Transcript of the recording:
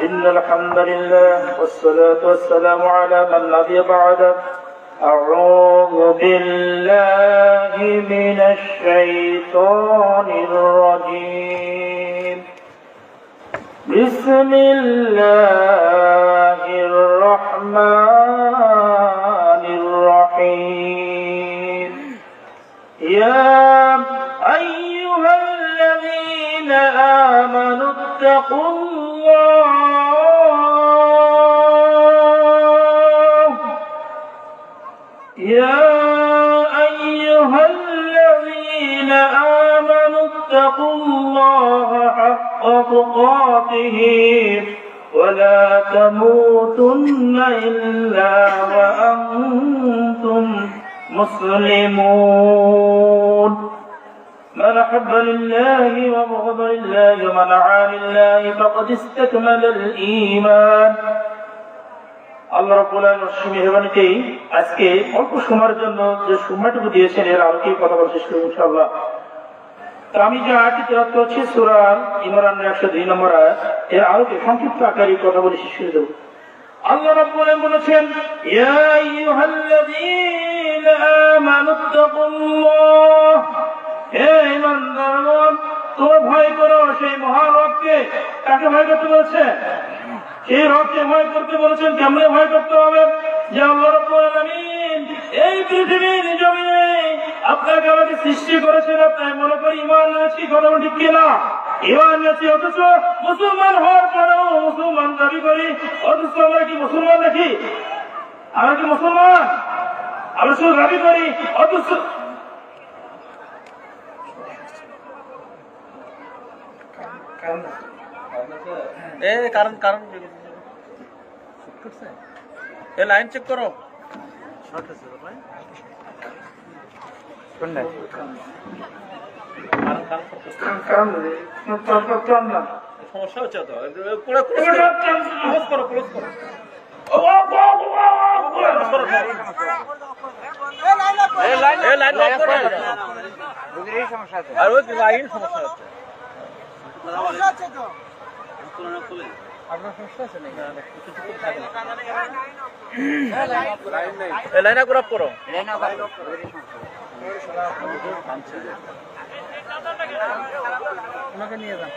إن الحمد لله والصلاة والسلام على من نبي بعده. أعوذ بالله من الشيطان الرجيم. بسم الله الرحمن الرحيم. يا أيها الذين آمنوا اتقوا الله. يا أيها الذين آمنوا اتقوا الله حق تقاته ولا تموتن إلا وأنتم مسلمون. من أحب لله وبغض لله ومن عادى لله فقد استكمل الإيمان. আল্লাহ রাব্বুল আলামিনের মেহেরবানিতে আজকে অল্প সময়ের জন্য যে সময়টুকু দিয়েছেন এর আলোকে কথা বলার চেষ্টা করব ইনশাআল্লাহ। তো আমি যে আয়াতটি তেলাওয়াত করছি সূরা ইমরানের 102 নম্বর আয়াত, এর আলোকে সংক্ষিপ্ত আকারে কথা বলে শেষ করে দেব। আল্লাহ রাব্বুল আলামিন বলেছেন, ইয়া আইয়ুহাল্লাযীনা আমানুত্তাকুল্লাহ। হে ঈমানদারগণ, তোমরা ভয় করো সেই মহান রবকে। কাকে ভয় করতে বলেছে? সেই রবকে ভয় করতে বলেছেন। কেমনে ভয় করতে হবে? যে আল্লাহ রাব্বুল আলামিন এই পৃথিবীর জমিনে আপনাকে আমাকে সৃষ্টি করেছেন। আপনি মনে করি ঈমান এনেছি, কথা ঠিক কিনা? ঈমান এনেছি, অথচ মুসলমান হওয়ার পরেও মুসলমান দাবি করি, অথচ আমরা কি মুসলমান নাকি? আমরা কি মুসলমান? আমরা শুধু দাবি করি, অথচ লাইন চেক করো। সমস্যা হচ্ছে তো, ক্লোজ করো, ক্লোজ করো। লাইন লক করো। সমস্যা আছে, আর ওই লাইন সমস্যা হচ্ছে। আপনার সমস্যা আছে নাকি? লাইন আপ করো। ওনাকে নিয়ে যান।